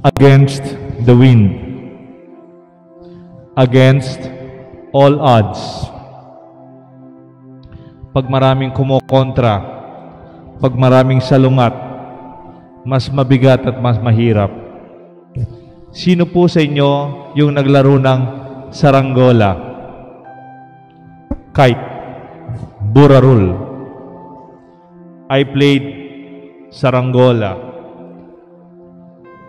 against the wind, against all odds. Pag maraming kumokontra, pag maraming salungat, mas mabigat at mas mahirap. Sino po sa inyo yung naglaro ng saranggola, kite, burarul? I played saranggola,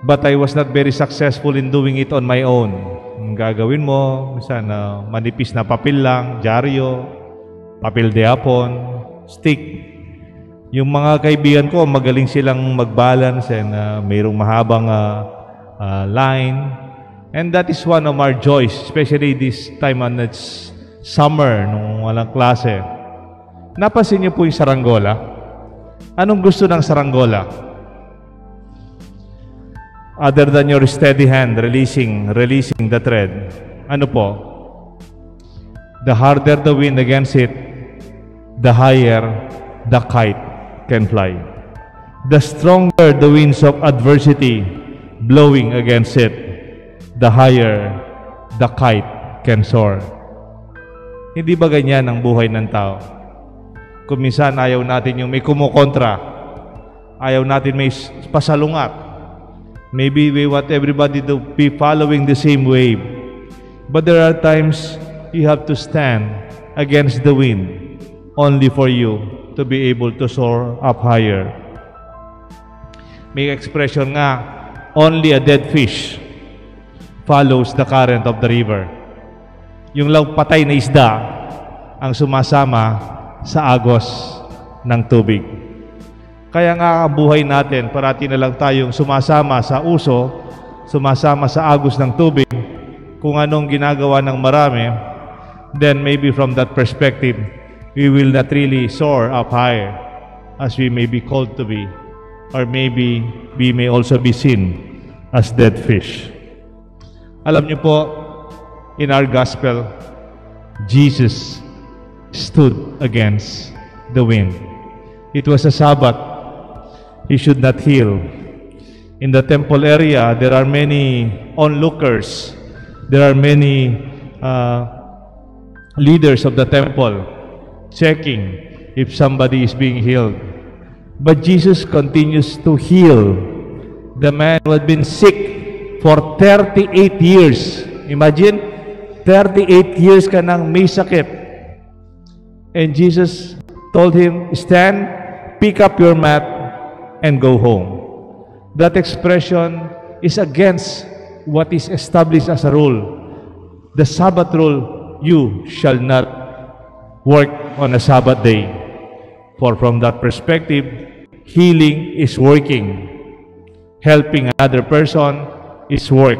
but I was not very successful in doing it on my own. Ang gagawin mo, minsan manipis na papel lang, dyaryo, papel de hapon, stick. Yung mga kaibigan ko, magaling silang mag-balance and mayroong mahabang line. And that is one of our joys, especially this time on it's summer, nung walang klase. Napansin niyo po yung saranggola? Anong gusto ng saranggola? Other than your steady hand releasing the thread, ano po? The harder the wind against it, the higher the kite can fly. The stronger the winds of adversity blowing against it, the higher the kite can soar. Hindi ba ganyan ang buhay ng tao? Kung minsan ayaw natin yung may kumukontra, ayaw natin may pasalungat. Maybe we want everybody to be following the same wave. But there are times you have to stand against the wind only for you to be able to soar up higher. May expression nga, only a dead fish follows the current of the river. Yung lang patay na isda ang sumasama sa agos ng tubig. Kaya nga ang buhay natin, parati na lang tayong sumasama sa uso, sumasama sa agos ng tubig, kung anong ginagawa ng marami, then maybe from that perspective, we will not really soar up higher as we may be called to be, or maybe we may also be seen as dead fish. Alam niyo po, in our gospel, Jesus stood against the wind. It was a Sabbath. He should not heal. In the temple area, there are many onlookers. There are many leaders of the temple checking if somebody is being healed. But Jesus continues to heal the man who had been sick for 38 years. Imagine, 38 years ka nang may sakit. And Jesus told him, stand, pick up your mat, and go home. That expression is against what is established as a rule. The Sabbath rule, you shall not work on a Sabbath day. For from that perspective, healing is working. Helping another person is work.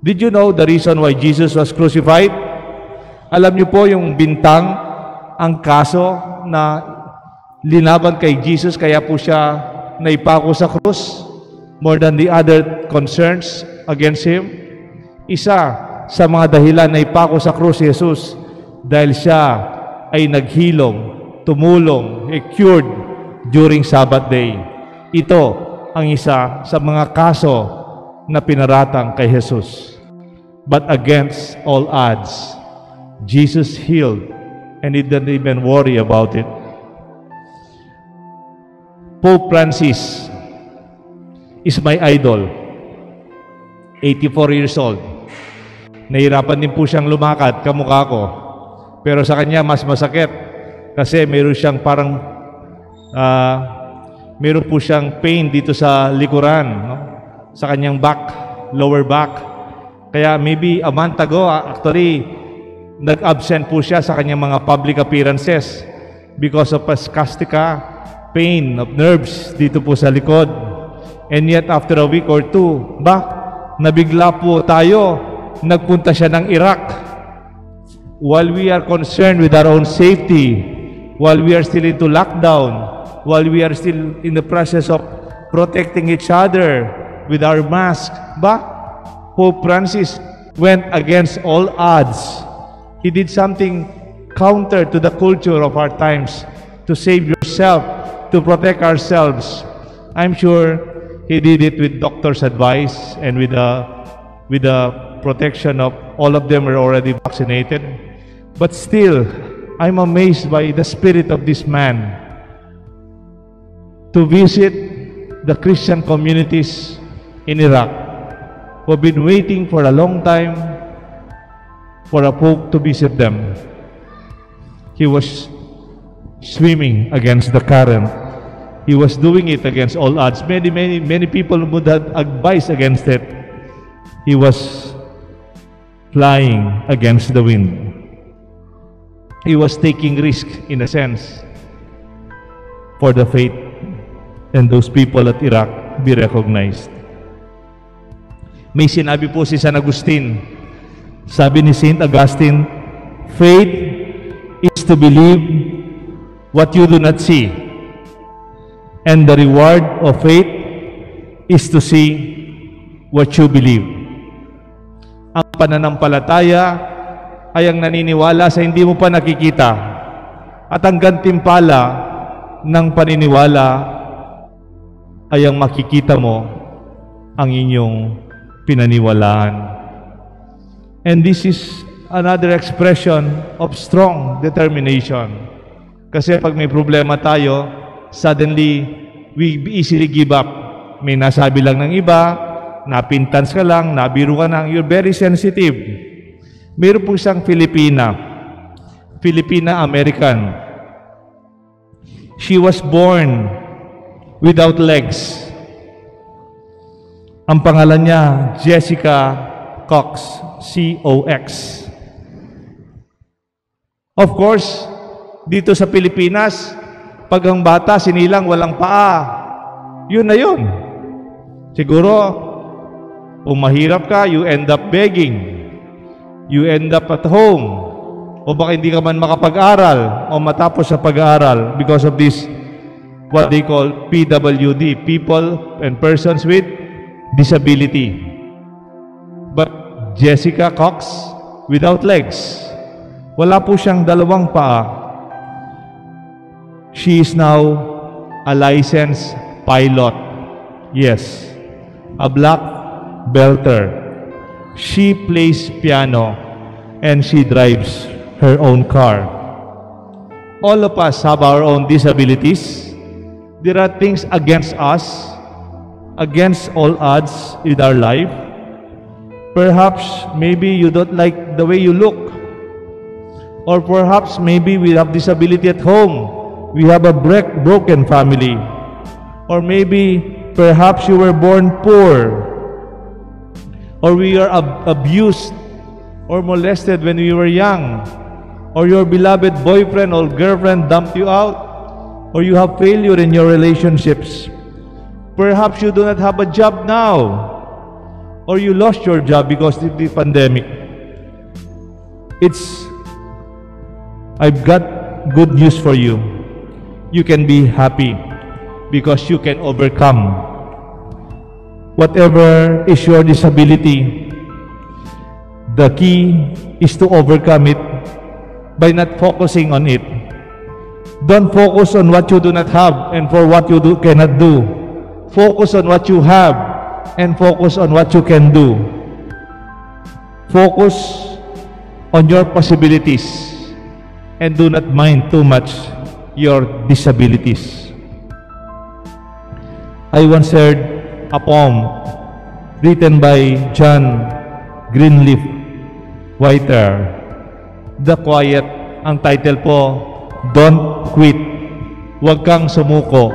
Did you know the reason why Jesus was crucified? Alam niyo po yung bintang, ang kaso na linaban kay Jesus, kaya po siya naipako sa krus more than the other concerns against Him. Isa sa mga dahilan na ipako sa krus si Jesus dahil siya ay naghilom, tumulong, cured during Sabbath day. Ito ang isa sa mga kaso na pinaratang kay Jesus. But against all odds, Jesus healed and he didn't even worry about it. Pope Francis is my idol. 84 years old. Nahirapan din po siyang lumakad, kamukha ko. Pero sa kanya, mas masakit. Kasi meron siyang parang, meron po siyang pain dito sa likuran, no? Sa kanyang back, lower back. Kaya maybe a month ago, actually, nag-absent po siya sa kanyang mga public appearances because of spastica, pain of nerves dito po sa likod. And yet, after a week or two, nabigla po tayo, nagpunta siya ng Iraq. While we are concerned with our own safety, while we are still into lockdown, while we are still in the process of protecting each other with our mask, Pope Francis went against all odds. He did something counter to the culture of our times, to save yourself, to protect ourselves. I'm sure He did it with doctor's advice and with the protection of all of them were already vaccinated. But still, I'm amazed by the spirit of this man to visit the Christian communities in Iraq who have been waiting for a long time for a pope to visit them. He was swimming against the current. He was doing it against all odds. Many people would have advised against it. He was flying against the wind. He was taking risk, in a sense, for the faith and those people at Iraq be recognized. May sinabi po si San Agustin. Sabi ni Saint Augustine, faith is to believe what you do not see. And the reward of faith is to see what you believe. Ang pananampalataya ay ang naniniwala sa hindi mo pa nakikita. At ang gantimpala ng paniniwala ay ang makikita mo ang inyong pinaniwalaan. And this is another expression of strong determination. Kasi pag may problema tayo, suddenly, we easily give up. May nasabi lang ng iba, napintans ka lang, nabiro ka lang, you're very sensitive. Meron po siyang Filipina-American. She was born without legs. Ang pangalan niya, Jessica Cox, C-O-X. Of course, dito sa Pilipinas, pag ang bata sinilang walang paa, yun na yun. Siguro, kung mahirap ka, you end up begging. You end up at home. O baka hindi ka man makapag-aral o matapos sa pag-aaral because of this, what they call PWD, people and persons with disability. But Jessica Cox, without legs, wala po siyang dalawang paa. She is now a licensed pilot. Yes, a black belter. She plays piano and she drives her own car. All of us have our own disabilities. There are things against us, against all odds in our life. Perhaps maybe you don't like the way you look. Or perhaps maybe we have disability at home. We have a broken family. Or maybe, perhaps you were born poor. Or we are abused or molested when we were young. Or your beloved boyfriend or girlfriend dumped you out. Or you have failure in your relationships. Perhaps you do not have a job now. Or you lost your job because of the pandemic. I've got good news for you. You can be happy because you can overcome whatever is your disability. The key is to overcome it by not focusing on it. Don't focus on what you do not have and for what you cannot do. Focus on what you have and focus on what you can do. Focus on your possibilities and do not mind too much your disabilities. I once heard a poem written by John Greenleaf Whittier. The Quiet, ang title po, Don't Quit. Huwag kang sumuko.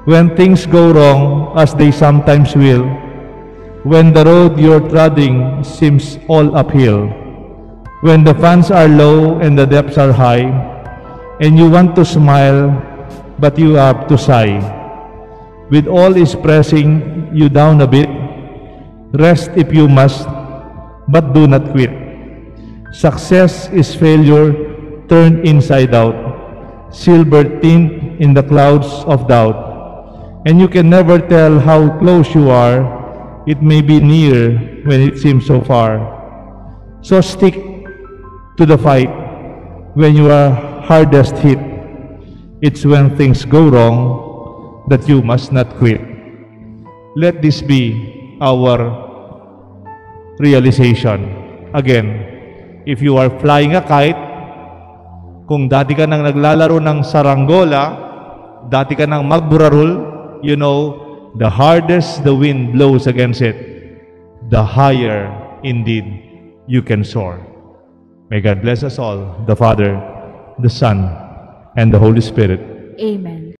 When things go wrong, as they sometimes will, when the road you're treading seems all uphill, when the funds are low and the debts are high, and you want to smile, but you have to sigh. With all is pressing you down a bit, rest if you must, but do not quit. Success is failure turned inside out, silver tint in the clouds of doubt. And you can never tell how close you are. It may be near when it seems so far. So stick to the fight when you are hardest hit. It's when things go wrong that you must not quit. Let this be our realization. Again, if you are flying a kite, kung dati ka nang naglalaro ng saranggola, dati ka nang magburarul, you know, the hardest the wind blows against it, the higher indeed you can soar. May God bless us all, the Father, the Son, and the Holy Spirit. Amen.